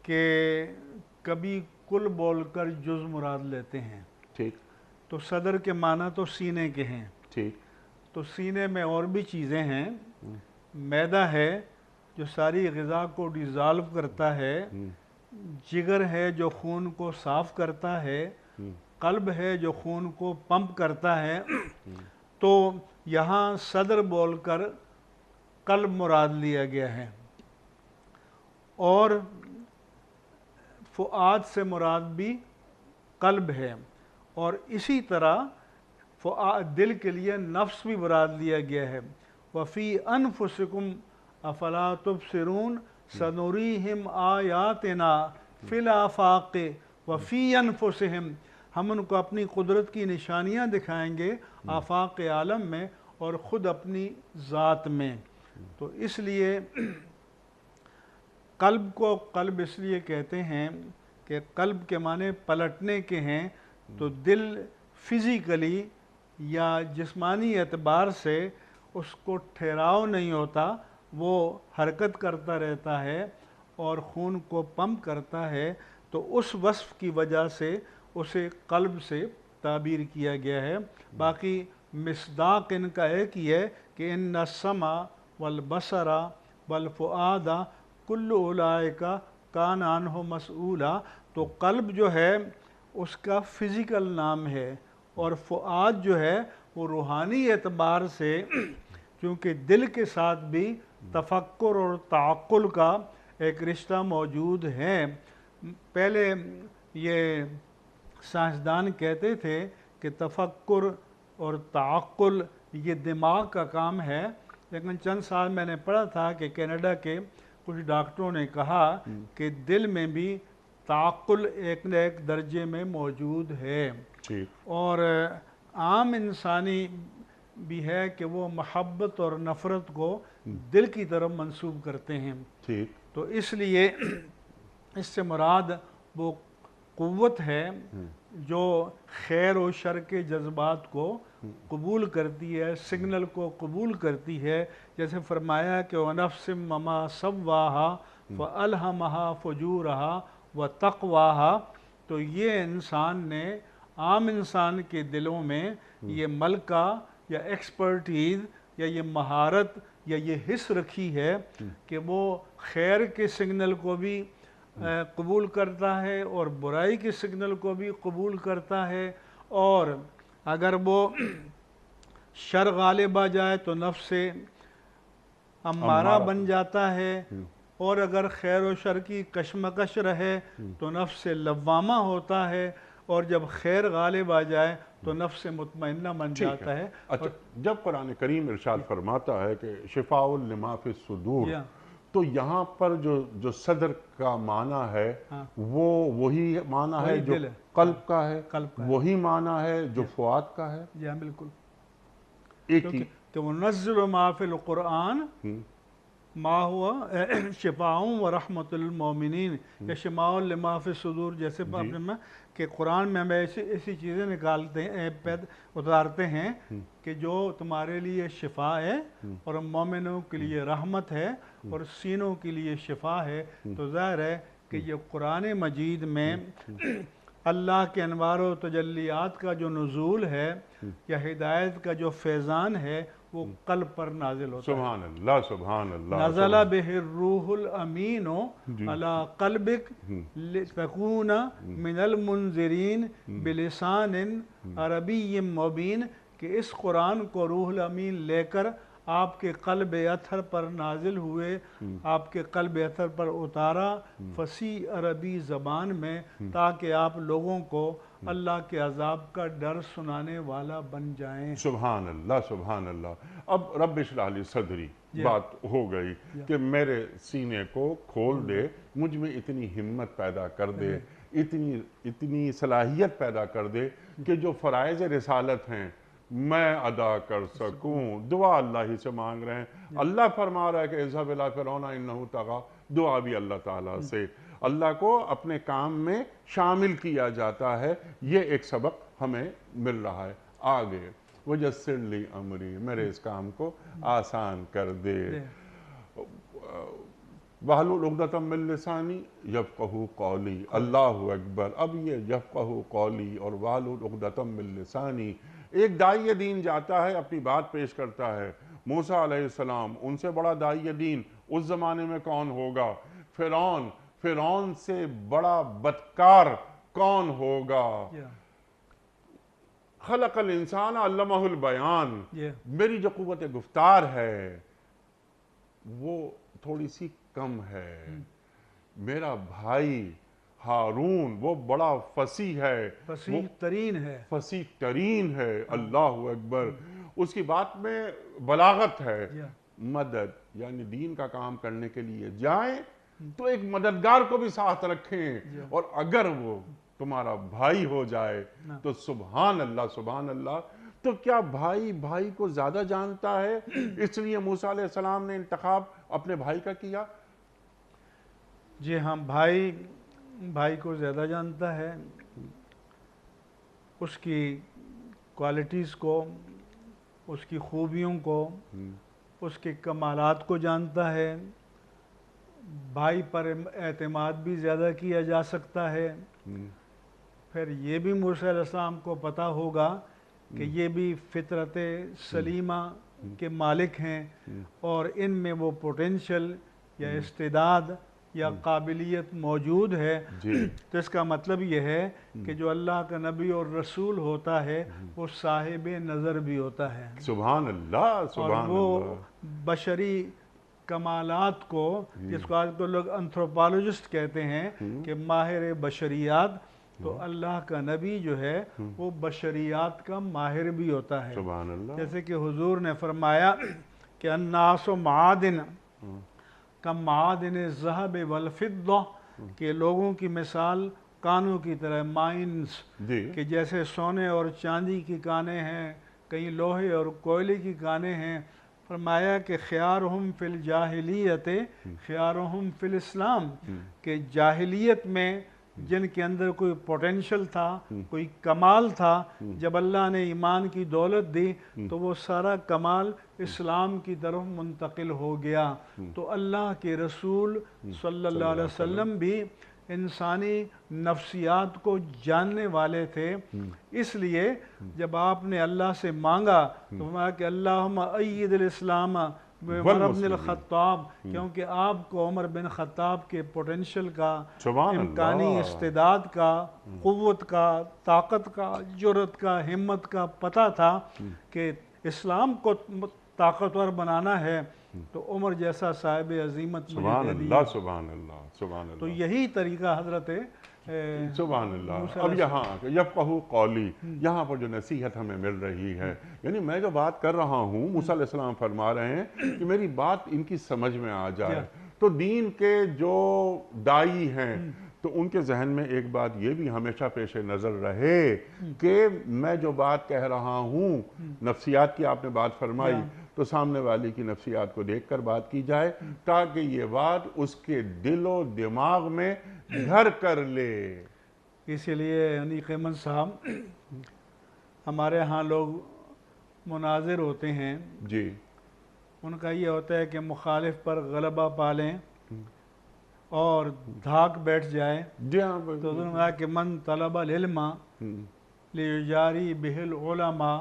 کہ کبھی کل بول کر جز مراد لیتے ہیں. ٹھیک تو صدر کے معنی تو سینے کے ہیں. ٹھیک. تو سینے میں اور بھی چیزیں ہیں. معدہ ہے جو ساری غذا کو ڈیزالو کرتا ہے. جگر ہے جو خون کو صاف کرتا ہے. قلب ہے جو خون کو پمپ کرتا ہے. تو یہاں صدر بول کر قلب مراد لیا گیا ہے، اور فؤاد سے مراد بھی قلب ہے، اور اسی طرح دل کے لیے نفس بھی مراد لیا گیا ہے. وَفِي أَنفُسِكُمْ أَفَلَا تُبْصِرُونَ سَنُرِيهِمْ آيَاتِنَا فِي الْآفَاقِ وَفِي أَنفُسِهِمْ. ہم ان کو اپنی قدرت کی نشانیاں دکھائیں گے آفاق عالم میں اور خود اپنی ذات میں. تو اس لیے قلب کو قلب اس لیے کہتے ہیں کہ قلب کے معنی پلٹنے کے ہیں. تو دل فزیکلی یا جسمانی اعتبار سے اس کو ٹھہراؤ نہیں ہوتا، وہ حرکت کرتا رہتا ہے اور خون کو پمپ کرتا ہے. تو اس وصف کی وجہ سے اسے قلب سے تعبیر کیا گیا ہے. باقی مصداق ان کا ایک ہی ہے کہ ان السمع والبصر والفؤاد کل اولئک کان عنہ مسئولا. تو قلب جو ہے اس کا فزیکل نام ہے، اور فؤاد جو ہے وہ روحانی اعتبار سے، کیونکہ دل کے ساتھ بھی تفکر اور تعقل کا ایک رشتہ موجود ہے. پہلے یہ سائنسدان کہتے تھے کہ تفکر اور تعقل یہ دماغ کا کام ہے، لیکن چند سال میں نے پڑھا تھا کہ کینیڈا کے کچھ ڈاکٹروں نے کہا کہ دل میں بھی تعقل ایک نہ ایک درجے میں موجود ہے. اور عام انسانی بھی ہے کہ وہ محبت اور نفرت کو دل کی طرف منسوب کرتے ہیں. تو اس لیے اس سے مراد وہ قوت ہے جو خیر و شر کے جذبات کو قبول کرتی ہے، سگنل کو قبول کرتی ہے. جیسے فرمایا کہ وَنَفْسٍ وَمَا سَوَّاهَا فَأَلْهَمَهَا فُجُورَهَا وَتَقْوَاهَا. تو یہ انسان نے، عام انسان کے دلوں میں یہ ملکہ یا ایکسپرٹیز یا یہ مہارت یا یہ حس رکھی ہے کہ وہ خیر کے سگنل کو بھی قبول کرتا ہے اور برائی کے سگنل کو بھی قبول کرتا ہے. اور اگر وہ شر غالب آ جائے تو نفس امارہ بن جاتا ہے، اور اگر خیر و شر کی کشمکش رہے تو نفس لوامہ ہوتا ہے، اور جب خیر غالب آ جائے تو نفس مطمئنہ بن جاتا ہے. اچھا، جب قرآن کریم ارشاد فرماتا ہے کہ شفاء لما فی الصدور، تو یہاں پر جو صدر کا معنی ہے وہ وہی معنی ہے جو قلب کا ہے، وہی معنی ہے جو فؤاد کا ہے. جی ہاں بالکل. ایک ہی کہ وَنُنَزِّلُ مَا فِي الْقُرْآنِ ما ہوا شفاء و رحمت للمؤمنین یا شفاء لما فی الصدور. جیسے میں کہ قرآن میں ہم ایسی چیزیں نکالتے ہیں، اتارتے ہیں کہ جو تمہارے لیے شفا ہے اور مومنوں کے لیے رحمت ہے اور سینوں کے لیے شفا ہے. تو ظاہر ہے کہ یہ قرآن مجید میں اللہ کے انوار و تجلیات کا جو نزول ہے یا ہدایت کا جو فیضان ہے وہ قلب پر نازل ہوتا ہے. سبحان اللہ سبحان اللہ. نزل بہ الروح الامین علی قلبک لتکون من المنذرین بلسان عربی مبین. کہ اس قرآن کو روح الامین لے کر آپ کے قلب اطہر پر نازل ہوئے، آپ کے قلب اطہر پر اتارا فصیح عربی زبان میں، تاکہ آپ لوگوں کو اللہ کے عذاب کا ڈر سنانے والا بن جائیں. سبحان اللہ سبحان اللہ. اب رب اشرح لی صدری بات ہو گئی کہ میرے سینے کو کھول دے، مجھ میں اتنی ہمت پیدا کر دے، اتنی صلاحیت پیدا کر دے کہ جو فرائض رسالت ہیں میں ادا کر سکوں. دعا اللہ ہی سے مانگ رہے ہیں. اللہ فرما رہا ہے کہ اذهب الى فرعون انه طغى. دعا بھی اللہ تعالیٰ سے. اللہ کو اپنے کام میں شامل کیا جاتا ہے. یہ ایک سبق ہمیں مل رہا ہے. آگے وَيَسِّرْ لِي أَمْرِي، میرے اس کام کو آسان کر دے. وَاحْلُلْ عُقْدَةً مِّن لِّسَانِي یفقہوا قولی. اللہ اکبر. اب یہ یفقہوا قولی اور وَاحْلُلْ عُقْدَةً مِّن لِّسَانِی، ایک داعی دین جاتا ہے، اپنی بات پیش کرتا ہے. موسیٰ علیہ السلام، ان سے بڑا داعی دین اس زمانے میں کون ہوگا؟ فرعون. فرعون سے بڑا بدکار کون ہوگا؟ خلق الانسان علمہ البیان. میری جو قوت گفتار ہے وہ تھوڑی سی کم ہے. میرا بھائی ہارون وہ بڑا فصیح ہے، فصیح ترین ہے، فصیح ترین ہے. اللہ اکبر. اس کی بات میں بلاغت ہے. مدد یعنی دین کا کام کرنے کے لیے جائیں تو ایک مددگار کو بھی ساتھ رکھیں، اور اگر وہ تمہارا بھائی ہو جائے تو سبحان اللہ سبحان اللہ. تو کیا بھائی بھائی کو زیادہ جانتا ہے؟ اس لیے موسیٰ علیہ السلام نے انتخاب اپنے بھائی کا کیا. جی ہاں، بھائی بھائی کو زیادہ جانتا ہے، اس کی کوالٹیز کو، اس کی خوبیوں کو، اس کے کمالات کو جانتا ہے. بھائی پر اعتماد بھی زیادہ کیا جا سکتا ہے. پھر یہ بھی موسیٰ علیہ السلام کو پتہ ہوگا کہ یہ بھی فطرت سلیمہ کے مالک ہیں، اور ان میں وہ پوٹینشل یا استعداد یا قابلیت موجود ہے. تو اس کا مطلب یہ ہے کہ جو اللہ کا نبی اور رسول ہوتا ہے وہ صاحب نظر بھی ہوتا ہے. سبحان اللہ سبحان اور وہ اللہ. بشری کمالات کو، جس کو آج کل لوگ انتھروپالوجسٹ کہتے ہیں کہ ماہر بشریات، تو اللہ کا نبی جو ہے وہ بشریات کا ماہر بھی ہوتا ہے. سبحان اللہ. جیسے کہ حضور نے فرمایا کہ الناس معادن کمعادن الذہب والفضہ، کہ لوگوں کی مثال کانوں کی طرح، مائنز، کہ جیسے سونے اور چاندی کی کانیں ہیں، کہیں لوہے اور کوئلے کی کانیں ہیں. فرمایا کہ خیارہم فی الجاہلیت خیارہم فی الاسلام، کہ جاہلیت میں جن کے اندر کوئی پوٹینشل تھا، کوئی کمال تھا، جب اللہ نے ایمان کی دولت دی تو وہ سارا کمال اسلام کی طرف منتقل ہو گیا. تو اللہ کے رسول صلی اللہ علیہ وسلم بھی انسانی نفسیات کو جاننے والے تھے. اس لیے جب آپ نے اللہ سے مانگا تو فرمایا کہ اللہم ایّد الاسلام عمر بن الخطاب، کیونکہ آپ کو عمر بن خطاب کے پوٹینشل کا، امکانی استعداد کا، قوت کا، طاقت کا، جرأت کا، ہمت کا پتہ تھا کہ اسلام کو طاقتور بنانا ہے. تو عمر جیسا صاحب عظیمت سبحان اللہ سبحان اللہ سبحان اللہ. تو یہی طریقہ حضرت سبحان اللہ. اب یہاں یفقہوا قولی، یہاں پر جو نصیحت ہمیں مل رہی ہے، یعنی میں جو بات کر رہا ہوں، موسیٰ علیہ السلام فرما رہے ہیں کہ میری بات ان کی سمجھ میں آ جائے. تو دین کے جو داعی ہیں تو ان کے ذہن میں ایک بات یہ بھی ہمیشہ پیش نظر رہے کہ میں جو بات کہہ رہا ہوں، نفسیات کی آپ نے بات فرمائی، تو سامنے والی کی نفسیات کو دیکھ کر بات کی جائے تاکہ یہ بات اس کے دل و دماغ میں گھر کر لے. اسی لیے انیق احمد صاحب، ہمارے ہاں لوگ مناظر ہوتے ہیں، جی، ان کا یہ ہوتا ہے کہ مخالف پر غلبہ پالیں اور دھاک بیٹھ جائے. جی ہاں. تو انہوں نے کہا کہ من طلب العلم لیجاری بہ العلماء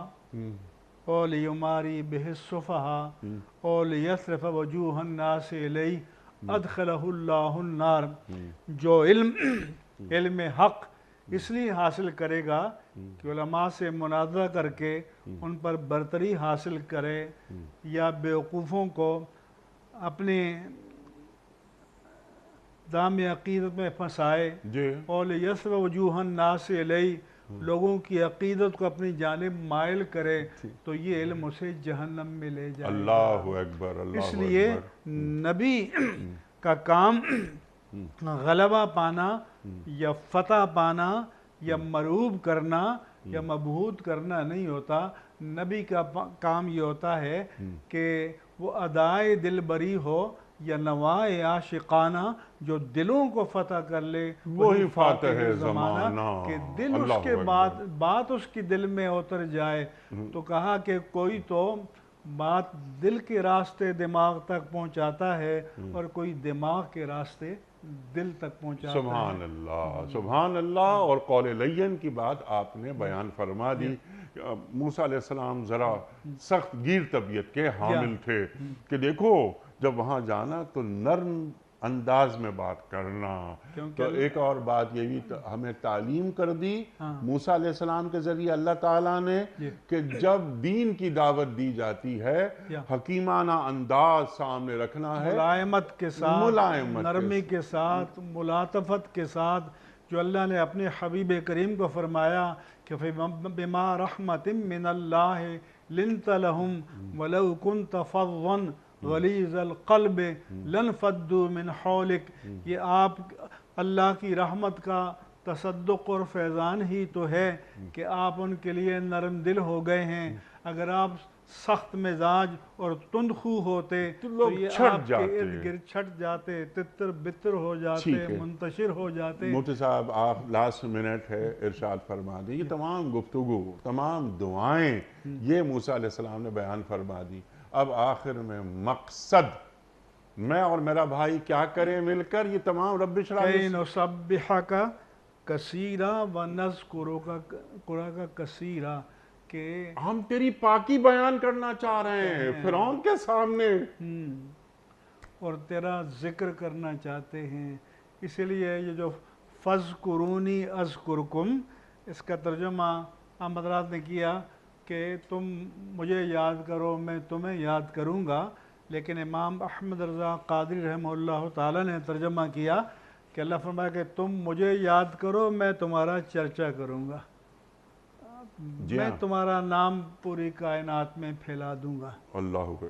اور لیماری بہ السفہاء اور لیصرف وجوہ الناس الیہ ادخلہ اللہ النار. جو علم حق اس لیے حاصل کرے گا کہ علماء سے مناظرہ کر کے ان پر برتری حاصل کرے، یا بیوقوفوں کو اپنے دام عقیدت میں پھنسائے، اور لیصرف وجوہ الناس الیہ، لوگوں کی عقیدت کو اپنی جانب مائل کرے، تو یہ علم اسے جہنم میں لے جائے. اللہ اکبر. اس لیے نبی کا کام غلبہ پانا یا فتح پانا یا مروب کرنا یا مبہوت کرنا نہیں ہوتا. نبی کا کام یہ ہوتا ہے کہ وہ ادائے دل بری ہو یا نوائے عاشقانہ جو دلوں کو فتح کر لے، وہی فاتح زمانہ. کہ دل اس کے بات اس کی دل میں اتر جائے. تو کہا کہ کوئی تو بات دل کے راستے دماغ تک پہنچاتا ہے اور کوئی دماغ کے راستے دل تک پہنچاتا ہے. سبحان اللہ، سبحان اللہ. اور قول لین کی بات آپ نے بیان فرما دی. موسیٰ علیہ السلام ذرا سخت گیر طبیعت کے حامل تھے کہ دیکھو جب وہاں جانا تو نرم انداز میں بات کرنا. تو ایک اور بات یہ بھی ہمیں تعلیم کر دی موسیٰ علیہ السلام کے ذریعے اللہ تعالیٰ نے کہ جب دین کی دعوت دی جاتی ہے حکیمانہ انداز سامنے رکھنا ہے، ملائمت کے ساتھ، نرمی کے ساتھ، ملاطفت کے ساتھ، جو اللہ نے اپنے حبیب کریم کو فرمایا کہ بِمَا رَحْمَةٍ مِّنَ اللَّهِ لِنْتَ لَهُمْ وَلَوْ كُنْتَ فَظًّا غلیظ القلب لانفضوا من حولک. یہ آپ اللہ کی رحمت کا تصدق اور فیضان ہی تو ہے کہ آپ ان کے لیے نرم دل ہو گئے ہیں. اگر آپ سخت مزاج اور تند خو ہوتے تو یہ آپ کے ارد گرد چھٹ جاتے، تتر بتر ہو جاتے، منتشر ہو جاتے. مفتی صاحب آپ لاسٹ منٹ ہے، ارشاد فرما دی. یہ تمام گفتگو، تمام دعائیں یہ موسیٰ علیہ السلام نے بیان فرما دی. اب آخر میں مقصد میں اور میرا بھائی کیا کریں مل کر؟ یہ تمام رب اشرح کہ نسبحک کثیرا ونذکرک کثیرا، کہ ہم تیری پاکی بیان کرنا چاہ رہے ہیں فرعون کے سامنے اور تیرا ذکر کرنا چاہتے ہیں. اسی لیے یہ جو فَاذْكُرُونِي أَذْكُرْكُمْ، اس کا ترجمہ ہم حضرات نے کیا کہ تم مجھے یاد کرو میں تمہیں یاد کروں گا. لیکن امام احمد رضا قادری رحمہ اللہ تعالیٰ نے ترجمہ کیا کہ اللہ فرمایا کہ تم مجھے یاد کرو میں تمہارا چرچا کروں گا، میں تمہارا نام پوری کائنات میں پھیلا دوں گا. اللہ اکبر.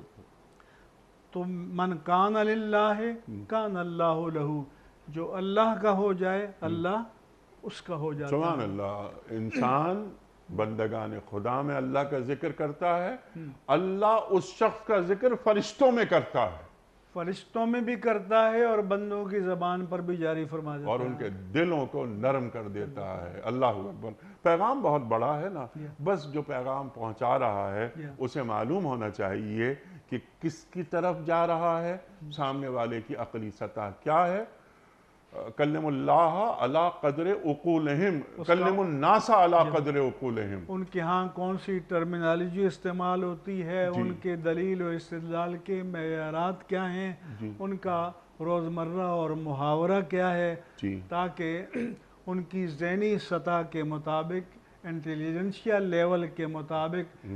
تم من کان للہ کان اللہ لہو، جو اللہ کا ہو جائے اللہ اس کا ہو جاتا ہے. سبحان اللہ. انسان بندگان خدا میں اللہ کا ذکر کرتا ہے، اللہ اس شخص کا ذکر فرشتوں میں کرتا ہے، فرشتوں میں بھی کرتا ہے اور بندوں کی زبان پر بھی جاری فرما دیتا ہے اور ان کے دلوں کو نرم کر دیتا ہے. اللہ اکبر. پیغام بہت بڑا ہے نا، بس جو پیغام پہنچا رہا ہے اسے معلوم ہونا چاہیے کہ کس کی طرف جا رہا ہے، سامنے والے کی عقلی سطح کیا ہے. کلم اللہ علی قدر عقولہم، کلم الناس علی قدر عقولہم. ان کے ہاں کون سی ٹرمینالوجی استعمال ہوتی ہے، ان کے دلیل و استدلال کے معیارات کیا ہیں، ان کا روزمرہ اور محاورہ کیا ہے، تاکہ ان کی ذہنی سطح کے مطابق، انٹیلیجنشیا لیول کے مطابق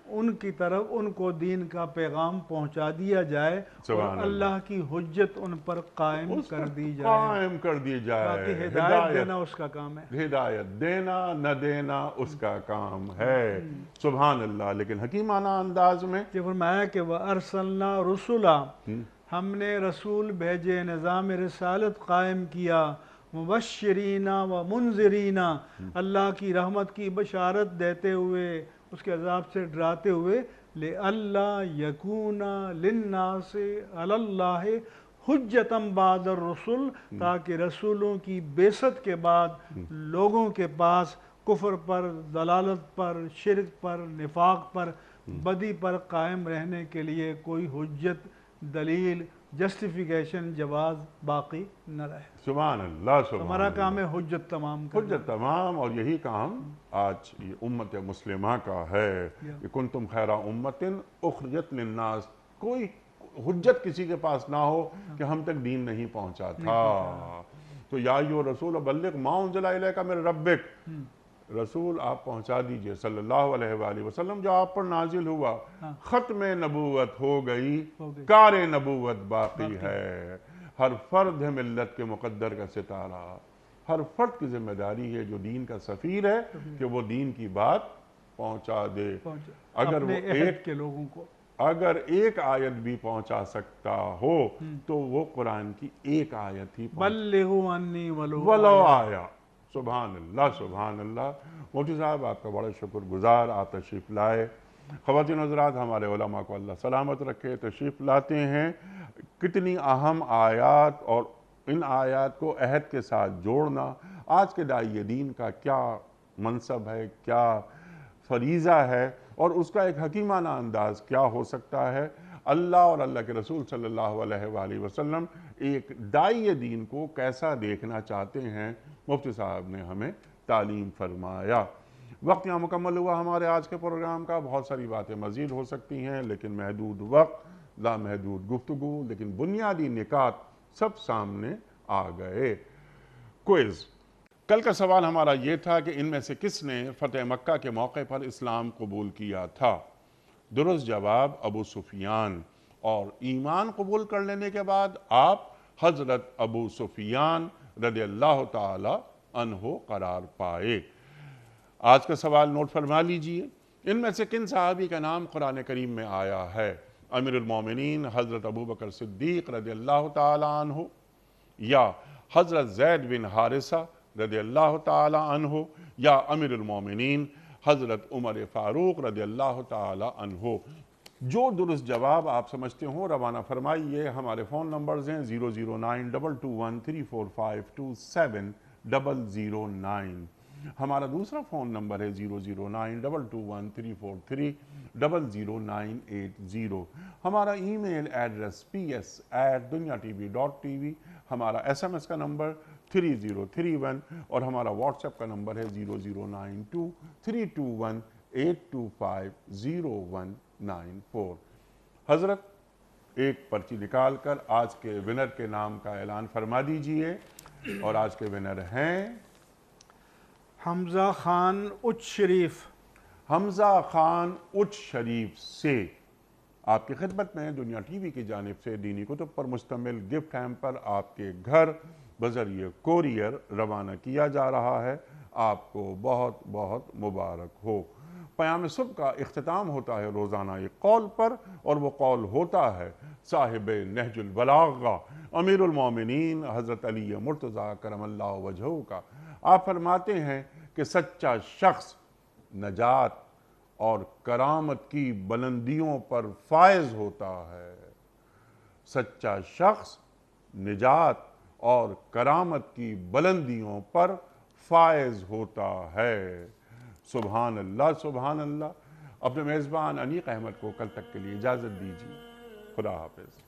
ان کی طرف ان کو دین کا پیغام پہنچا دیا جائے اور اللہ کی حجت ان پر قائم کر دی جائے. باقی ہدایت دینا اس کا کام ہے، ہدایت دینا نہ دینا اس کا کام ہے. سبحان اللہ. لیکن حکیمانہ انداز میں کہ فرمایا کہ وَأَرْسَلْنَا رُسُلًا، ہم نے رسول بھیجے، نظام رسالت قائم کیا، مبشرین و منذرین، اللہ کی رحمت کی بشارت دیتے ہوئے اس کے عذاب سے ڈراتے ہوئے، لِأَلَّا يَكُونَ لِلنَّاسِ عَلَى اللَّهِ حُجَّةً بَعْدَ الرُّسُلِ، تاکہ رسولوں کی بعثت کے بعد لوگوں کے پاس کفر پر، ضلالت پر، شرک پر، نفاق پر، بدی پر قائم رہنے کے لیے کوئی حجت، دلیل، جسٹیفیکیشن، جواز باقی نہ رہے. سبحان اللہ. سبحان ہمارا کام ہے حجت تمام کرنا. حجت تمام. اور یہی کام آج یہ امت مسلمہ کا ہے. کنتم خیر امت اخرجت للناس. کوئی حجت کسی کے پاس نہ ہو کہ ہم تک دین نہیں پہنچا تھا. تو یا ایھا الرسول بلغ ما انزل الیک من ربک، رسول آپ پہنچا دیجئے صلی اللہ علیہ وآلہ وسلم جو آپ پر نازل ہوا. ختم نبوت ہو گئی، کار نبوت باقی ہے. ہر فرد ہے ملت کے مقدر کا ستارہ. ہر فرد کی ذمہ داری ہے جو دین کا سفیر ہے کہ وہ دین کی بات پہنچا دے. اگر وہ ایک کے لوگوں کو اگر ایک آیت بھی پہنچا سکتا ہو تو وہ قرآن کی ایک آیت ہی بلغوا انی ولو آیا. سبحان اللہ. سبحان اللہ. مفتی صاحب آپ کا بڑا شکر گزار، آپ تشریف لائے. خواتین حضرات، ہمارے علماء کو اللہ سلامت رکھے، تشریف لاتے ہیں. کتنی اہم آیات، اور ان آیات کو عہد کے ساتھ جوڑنا آج کے داعی دین کا کیا منصب ہے، کیا فریضہ ہے، اور اس کا ایک حکیمانہ انداز کیا ہو سکتا ہے۔ اللہ اور اللہ کے رسول صلی اللہ علیہ وآلہ وسلم ایک داعی دین کو کیسا دیکھنا چاہتے ہیں، مفتی صاحب نے ہمیں تعلیم فرمایا۔ وقت یہاں مکمل ہوا ہمارے آج کے پروگرام کا۔ بہت ساری باتیں مزید ہو سکتی ہیں، لیکن محدود وقت، لامحدود گفتگو، لیکن بنیادی نکات سب سامنے آ گئے۔ کوئز۔ کل کا سوال ہمارا یہ تھا کہ ان میں سے کس نے فتح مکہ کے موقع پر اسلام قبول کیا تھا؟ درست جواب ابو سفیان، اور ایمان قبول کر لینے کے بعد آپ حضرت ابو سفیان رضی اللہ تعالی عنہ قرار پائے۔ آج کا سوال نوٹ فرما لیجئے، ان میں سے کن صحابی کا نام قرآن کریم میں آیا ہے؟ امیر المومنین حضرت ابوبکر صدیق رضی اللہ تعالی عنہ، یا حضرت زید بن حارثہ رضی اللہ تعالی عنہ، یا امیر المومنین حضرت عمر فاروق رضی اللہ تعالی عنہ؟ جو درست جواب آپ سمجھتے ہوں روانہ فرمائیے۔ ہمارے فون نمبرز ہیں 00922134527 ہمارا دوسرا فون نمبر ہے 009221343009080۔ ہمارا ای میل ایڈریس ps@dunyatv.tv، ہمارا SMS کا نمبر 3031، اور ہمارا واٹس ایپ کا نمبر ہے 0092321825019 حضرت ایک پرچی نکال کر آج کے ونر کے نام کا اعلان فرما دیجئے، اور آج کے ونر ہیں حمزہ خان اچ شریف۔ حمزہ خان اچ شریف سے آپ کی خدمت میں دنیا ٹی وی کی جانب سے دینی کتب پر مشتمل گفٹ ہیمپر آپ کے گھر بذریعہ کوریئر روانہ کیا جا رہا ہے۔ آپ کو بہت بہت مبارک ہو۔ پیام صبح کا اختتام ہوتا ہے روزانہ ایک قول پر، اور وہ قول ہوتا ہے صاحب نہج البلاغہ امیر المومنین حضرت علی مرتضیٰ کرم اللہ وجہہ کا۔ آپ فرماتے ہیں کہ سچا شخص نجات اور کرامت کی بلندیوں پر فائز ہوتا ہے۔ سچا شخص نجات اور کرامت کی بلندیوں پر فائز ہوتا ہے۔ سبحان اللہ سبحان اللہ۔ اپنے میزبان انیق احمد کو کل تک کے لیے اجازت دیجیے۔ خدا حافظ۔